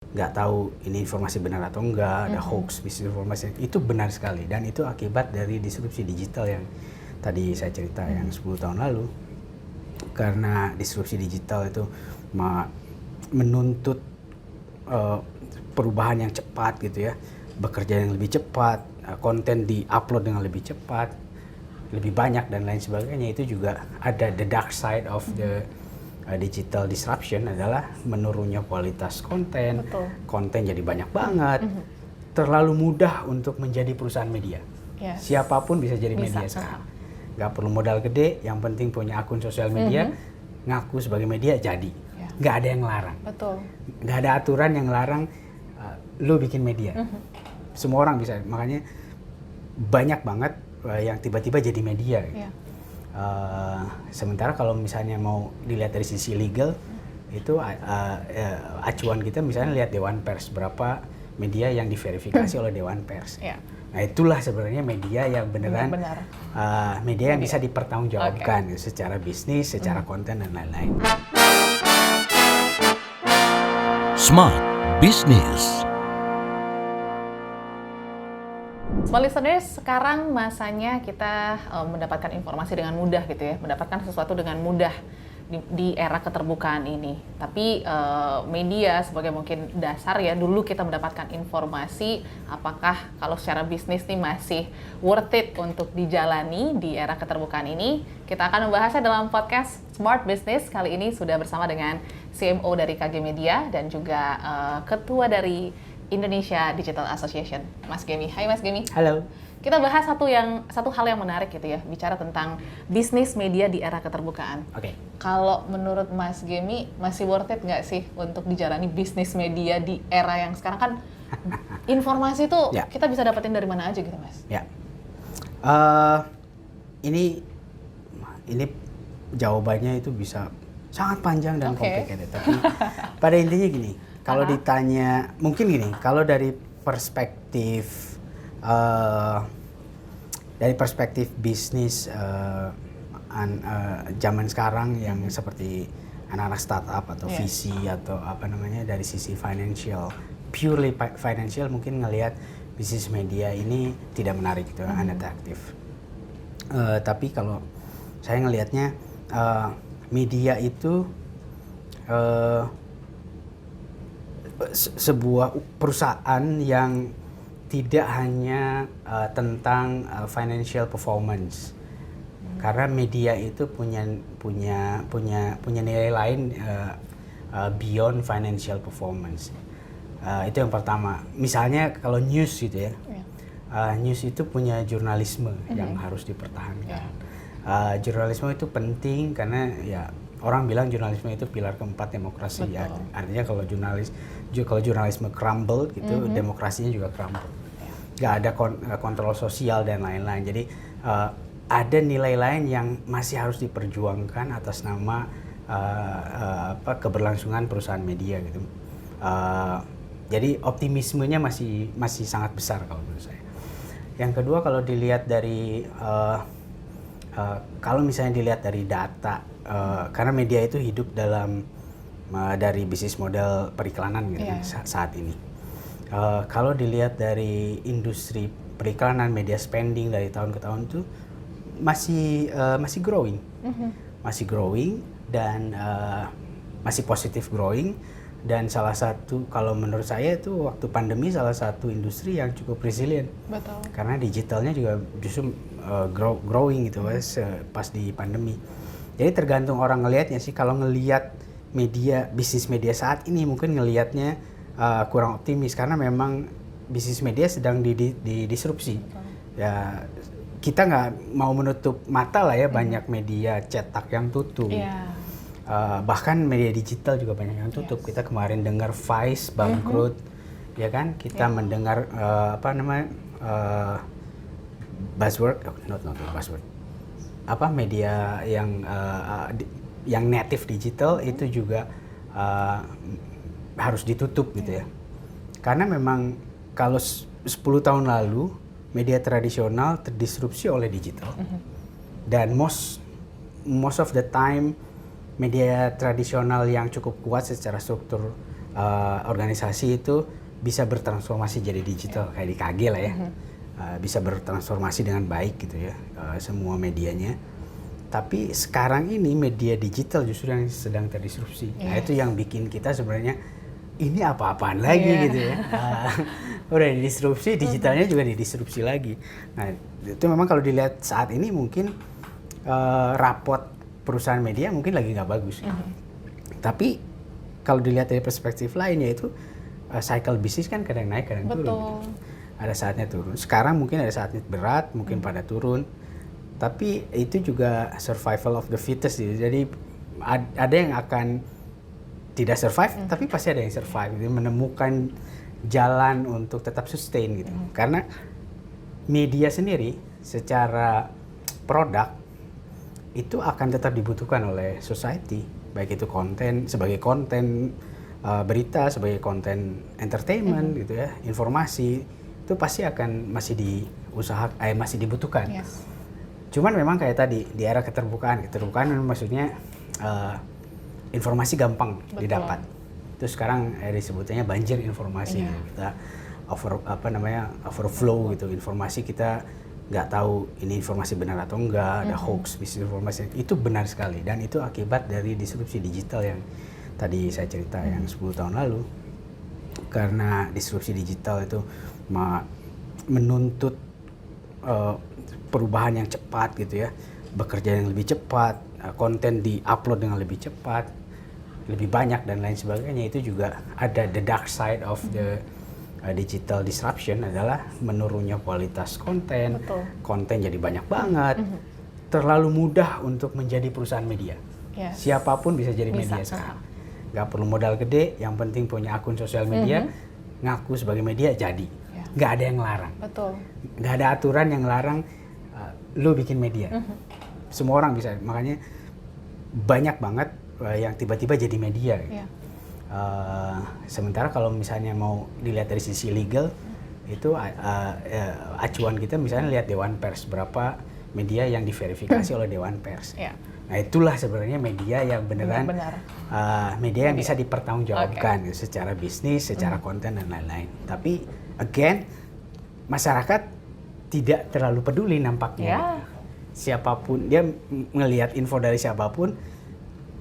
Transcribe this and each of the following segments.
nggak tahu ini informasi benar atau enggak, ada hoax, misinformasi, itu benar sekali. Dan itu akibat dari disrupsi digital yang tadi saya cerita yang 10 tahun lalu. Karena disrupsi digital itu menuntut perubahan yang cepat gitu ya, bekerja yang lebih cepat, konten di-upload dengan lebih cepat, lebih banyak dan lain sebagainya. Itu juga ada the dark side of the digital disruption adalah menurunnya kualitas konten. Betul. Konten jadi banyak banget, terlalu mudah untuk menjadi perusahaan media. Yes. Siapapun bisa jadi Bisa. media sekarang. Nggak perlu modal gede, yang penting punya akun sosial media, ngaku sebagai media jadi. Nggak ada yang larang. Betul. Nggak ada aturan yang larang lo bikin media. Semua orang bisa, makanya banyak banget yang tiba-tiba jadi media. Yeah. Sementara kalau misalnya mau dilihat dari sisi legal, itu acuan kita misalnya lihat Dewan Pers, berapa media yang diverifikasi oleh Dewan Pers. Yeah. Nah itulah sebenarnya media yang beneran media yang bisa dipertanggungjawabkan secara bisnis, secara konten dan lain-lain. Smart Business. Smart listeners, sekarang masanya kita mendapatkan informasi dengan mudah gitu ya, mendapatkan sesuatu dengan mudah di era keterbukaan ini. Tapi media sebagai mungkin dasar ya, dulu kita mendapatkan informasi apakah kalau secara bisnis nih masih worth it untuk dijalani di era keterbukaan ini. Kita akan membahasnya dalam podcast Smart Business. Kali ini sudah bersama dengan CMO dari KG Media dan juga Ketua dari Indonesia Digital Association, Mas Gemi. Hai Mas Gemi. Halo. Kita bahas satu hal yang menarik gitu ya, bicara tentang bisnis media di era keterbukaan. Oke. Kalau menurut Mas Gemi, masih worth it nggak sih untuk dijalani bisnis media di era yang sekarang kan informasi tuh kita bisa dapetin dari mana aja gitu Mas? Ya. Ini jawabannya itu bisa sangat panjang dan complicated. Tapi pada intinya gini, kalau ditanya, mungkin gini, kalau dari perspektif bisnis zaman sekarang yang seperti anak-anak startup atau VC atau apa namanya, dari sisi financial, purely financial, mungkin ngelihat bisnis media ini tidak menarik gitu, unattractive. Tapi kalau saya ngelihatnya media itu sebuah perusahaan yang tidak hanya tentang financial performance, karena media itu punya nilai lain beyond financial performance. Itu yang pertama. Misalnya kalau news gitu ya, news itu punya jurnalisme yang harus dipertahankan. Jurnalisme itu penting karena ya orang bilang jurnalisme itu pilar keempat demokrasi. Ya, artinya kalau jurnalisme crumble gitu, demokrasinya juga crumble. Nggak ada kontrol sosial dan lain-lain. Jadi ada nilai lain yang masih harus diperjuangkan atas nama keberlangsungan perusahaan media gitu. Jadi optimismenya masih sangat besar kalau menurut saya. Yang kedua, kalau dilihat dari kalau misalnya dilihat dari data, karena media itu hidup dari bisnis model periklanan gitu saat ini. Kalau dilihat dari industri periklanan, media spending dari tahun ke tahun itu masih growing, masih growing dan masih positif growing. Dan salah satu, kalau menurut saya itu waktu pandemi salah satu industri yang cukup resilient. Betul. Karena digitalnya juga justru growing gitu pas di pandemi. Jadi tergantung orang ngelihatnya sih. Kalau ngelihat bisnis media saat ini mungkin ngelihatnya kurang optimis karena memang bisnis media sedang didisrupsi. Ya kita nggak mau menutup mata lah ya, banyak media cetak yang tutup. Bahkan media digital juga banyak yang tutup. Kita kemarin dengar Vice bangkrut, ya kan? Kita mendengar buzzword, not buzzword. Media yang native digital itu juga harus ditutup gitu ya. Karena memang kalau 10 tahun lalu media tradisional terdisrupsi oleh digital. Dan most of the time media tradisional yang cukup kuat secara struktur organisasi itu bisa bertransformasi jadi digital kayak di KG lah ya, bisa bertransformasi dengan baik gitu ya, semua medianya. Tapi sekarang ini media digital justru yang sedang terdisrupsi. Nah itu yang bikin kita sebenarnya ini apa-apaan lagi gitu ya. Udah didisrupsi, digitalnya juga didisrupsi lagi. Nah itu memang kalau dilihat saat ini mungkin rapot perusahaan media mungkin lagi nggak bagus. Tapi kalau dilihat dari perspektif lain yaitu cycle bisnis kan kadang naik kadang turun. Gitu. Ada saatnya turun. Sekarang mungkin ada saatnya berat, mungkin pada turun. Tapi itu juga survival of the fittest gitu. Jadi ada yang akan tidak survive, tapi pasti ada yang survive. Gitu. Menemukan jalan untuk tetap sustain gitu. Karena media sendiri secara produk itu akan tetap dibutuhkan oleh society. Baik itu konten, sebagai konten berita, sebagai konten entertainment gitu ya, informasi itu pasti akan masih masih dibutuhkan. Yes. Cuman memang kayak tadi di era keterbukaan maksudnya informasi gampang didapat. Terus sekarang disebutnya banjir informasi gitu. Kita overflow gitu informasi, kita nggak tahu ini informasi benar atau enggak, ada hoax, misinformasi. Itu benar sekali dan itu akibat dari disrupsi digital yang tadi saya cerita yang 10 tahun lalu. Karena disrupsi digital itu menuntut perubahan yang cepat gitu ya, bekerja yang lebih cepat, konten di-upload dengan lebih cepat, lebih banyak dan lain sebagainya. Itu juga ada the dark side of the digital disruption adalah menurunnya kualitas konten. Betul. Konten jadi banyak banget, terlalu mudah untuk menjadi perusahaan media. Yes. Siapapun bisa jadi media sekarang. Nggak perlu modal gede, yang penting punya akun sosial media, ngaku sebagai media jadi. Nggak ada yang larang. Betul. Nggak ada aturan yang larang lu bikin media. Semua orang bisa, makanya banyak banget yang tiba-tiba jadi media. Gitu. Sementara kalau misalnya mau dilihat dari sisi legal, itu acuan kita misalnya lihat Dewan Pers, berapa media yang diverifikasi oleh Dewan Pers. Nah itulah sebenarnya media yang beneran media yang bisa dipertanggungjawabkan gitu, secara bisnis, secara konten dan lain-lain. Tapi again, masyarakat tidak terlalu peduli nampaknya. Siapapun dia ngelihat info dari siapapun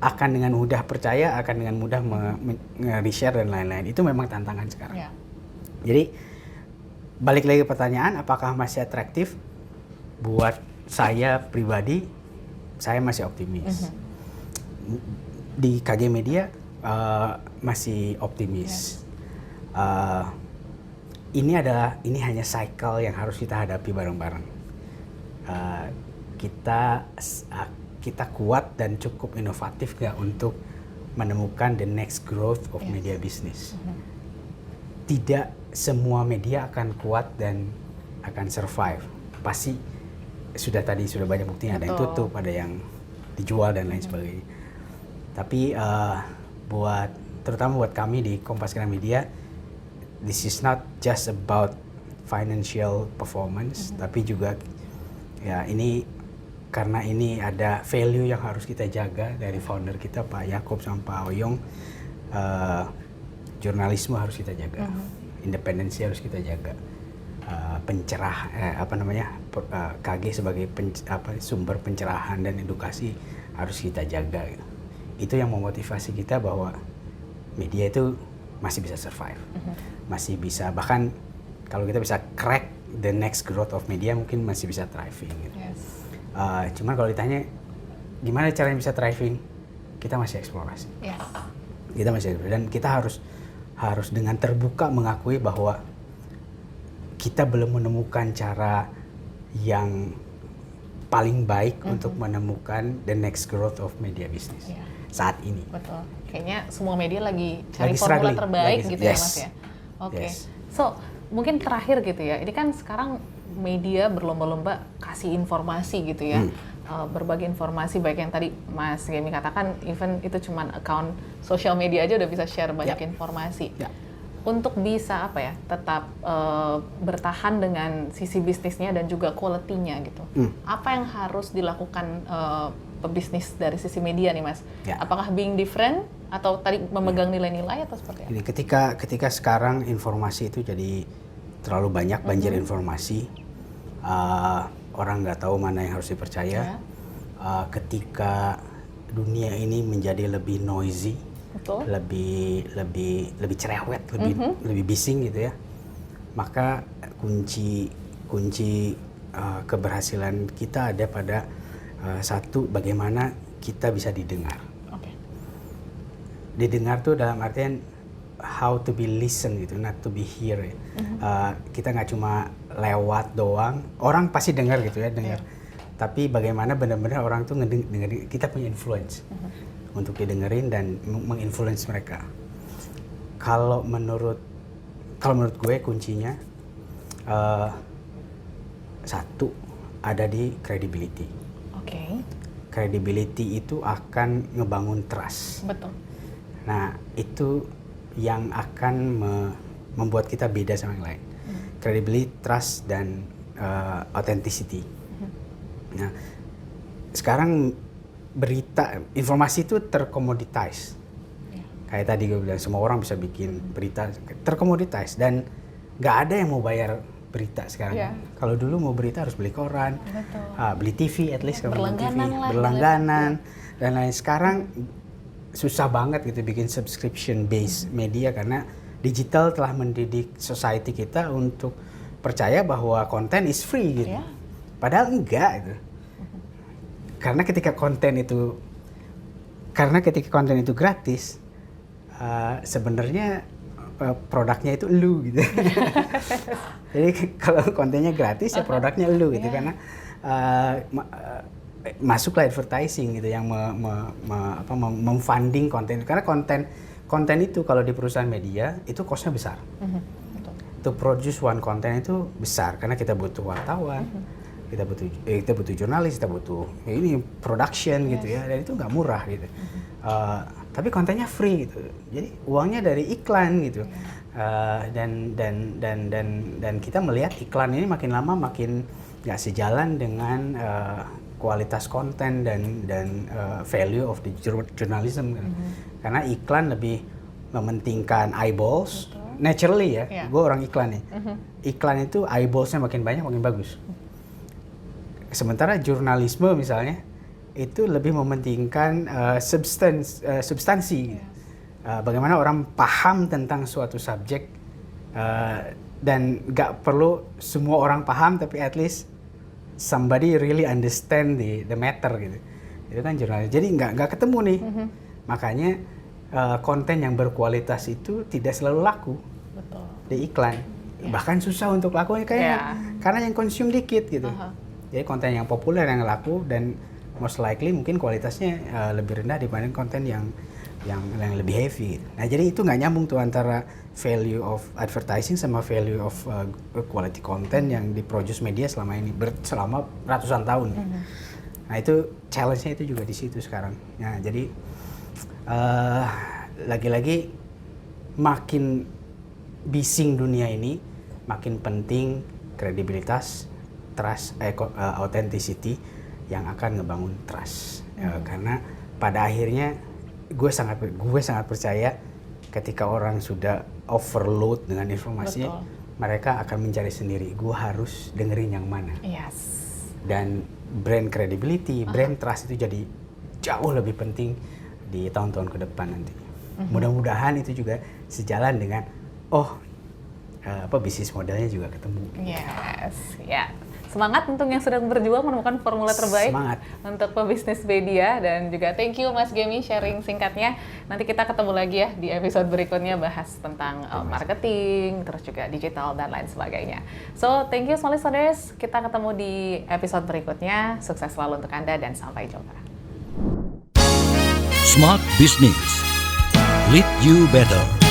akan dengan mudah percaya, akan dengan mudah nge-reshare dan lain-lain. Itu memang tantangan sekarang. Jadi balik lagi ke pertanyaan, apakah masih atraktif? Buat saya pribadi, saya masih optimis. Di KG Media masih optimis. Ini hanya cycle yang harus kita hadapi bareng-bareng. Kita kuat dan cukup inovatif nggak untuk menemukan the next growth of media business. Tidak semua media akan kuat dan akan survive. Pasti sudah banyak buktinya, ada yang tutup, ada yang dijual dan lain sebagainya. Tapi terutama buat kami di Kompas Gramedia, this is not just about financial performance, tapi juga ya ini karena ini ada value yang harus kita jaga dari founder kita Pak Yaakob sama Pak Oyong. Jurnalisme harus kita jaga, independensi harus kita jaga. KG sebagai sumber pencerahan dan edukasi harus kita jaga gitu. Itu yang memotivasi kita bahwa media itu masih bisa survive, masih bisa, bahkan kalau kita bisa crack the next growth of media mungkin masih bisa thriving gitu. Cuman kalau ditanya gimana caranya bisa thriving, kita masih eksplorasi. Kita masih eksplorasi dan kita harus dengan terbuka mengakui bahwa kita belum menemukan cara yang paling baik untuk menemukan the next growth of media business saat ini. Betul. Kayaknya semua media lagi cari formula terbaik gitu ya Mas ya. Oke. So, mungkin terakhir gitu ya. Ini kan sekarang media berlomba-lomba kasih informasi gitu ya. Berbagi informasi baik yang tadi Mas Gemi katakan, even itu cuman account social media aja udah bisa share banyak informasi. Untuk bisa tetap bertahan dengan sisi bisnisnya dan juga quality-nya gitu. Apa yang harus dilakukan pebisnis dari sisi media nih Mas? Apakah being different Atau tadi memegang nilai-nilai atau seperti apa? Jadi ketika sekarang informasi itu jadi terlalu banyak, banjir informasi, orang nggak tahu mana yang harus dipercaya. Ketika dunia ini menjadi lebih noisy, Betul. lebih cerewet, lebih bising gitu ya, maka kunci keberhasilan kita ada pada satu, bagaimana kita bisa didengar. Oke. Didengar tuh dalam artian how to be listen gitu, not to be hear ya. Kita nggak cuma lewat doang, orang pasti dengar gitu ya, dengar. Tapi bagaimana benar-benar orang tuh ngedengerin, kita punya influence untuk didengerin dan menginfluence mereka. Kalau menurut gue kuncinya satu ada di credibility. Oke. Credibility itu akan ngebangun trust. Betul. Nah, itu yang akan membuat kita beda sama yang lain. Credibility, trust, dan authenticity. Nah, sekarang berita, informasi itu terkomoditize. Kayak tadi gue bilang, semua orang bisa bikin berita, terkomoditize. Dan nggak ada yang mau bayar berita sekarang. Kalau dulu mau berita harus beli koran, beli TV, at least kalau beli TV, berlangganan, dan lain. Sekarang susah banget gitu bikin subscription based media, karena digital telah mendidik society kita untuk percaya bahwa konten is free gitu. Padahal enggak gitu. Karena ketika konten itu gratis, sebenarnya produknya itu elu gitu. Jadi kalau kontennya gratis ya produknya elu gitu, karena masuklah advertising gitu yang memfunding konten, karena konten itu kalau di perusahaan media itu cost-nya besar. To produce one konten itu besar, karena kita butuh wartawan, kita butuh jurnalis, kita butuh ini production gitu ya, dan itu nggak murah gitu. Tapi kontennya free gitu, jadi uangnya dari iklan gitu. Dan kita melihat iklan ini makin lama makin nggak sejalan dengan kualitas konten dan value of the journalism kan. Karena iklan lebih mementingkan eyeballs. Naturally ya, gue orang iklan nih. Iklan itu eyeballsnya makin banyak makin bagus. Sementara jurnalisme misalnya itu lebih mementingkan substansi. Bagaimana orang paham tentang suatu subjek, dan nggak perlu semua orang paham, tapi at least somebody really understand the matter gitu. Itu kan jurnalis. Jadi nggak ketemu nih. Makanya konten yang berkualitas itu tidak selalu laku. Betul. Di iklan. Bahkan susah untuk lakunya karena yang consume dikit gitu. Jadi konten yang populer yang laku, dan most likely mungkin kualitasnya lebih rendah dibanding konten yang lebih heavy. Nah, jadi itu nggak nyambung tuh antara value of advertising sama value of quality content yang diproduce media selama ini, selama ratusan tahun. Nah, itu challenge-nya itu juga di situ sekarang. Nah, jadi lagi-lagi makin bising dunia ini, makin penting kredibilitas, trust, authenticity yang akan ngebangun trust. Karena pada akhirnya gue sangat percaya ketika orang sudah overload dengan informasinya, mereka akan mencari sendiri, gue harus dengerin yang mana. Dan brand credibility, brand trust itu jadi jauh lebih penting di tahun-tahun ke depan nanti. Mudah-mudahan itu juga sejalan dengan bisnis modelnya juga ketemu. Semangat untuk yang sedang berjuang menemukan formula terbaik. Semangat. Untuk pebisnis media, dan juga thank you Mas Gemi sharing singkatnya. Nanti kita ketemu lagi ya di episode berikutnya, bahas tentang marketing, terus juga digital dan lain sebagainya. So thank you semua listeners, kita ketemu di episode berikutnya. Sukses selalu untuk Anda dan sampai jumpa. Smart Business. Lead you better.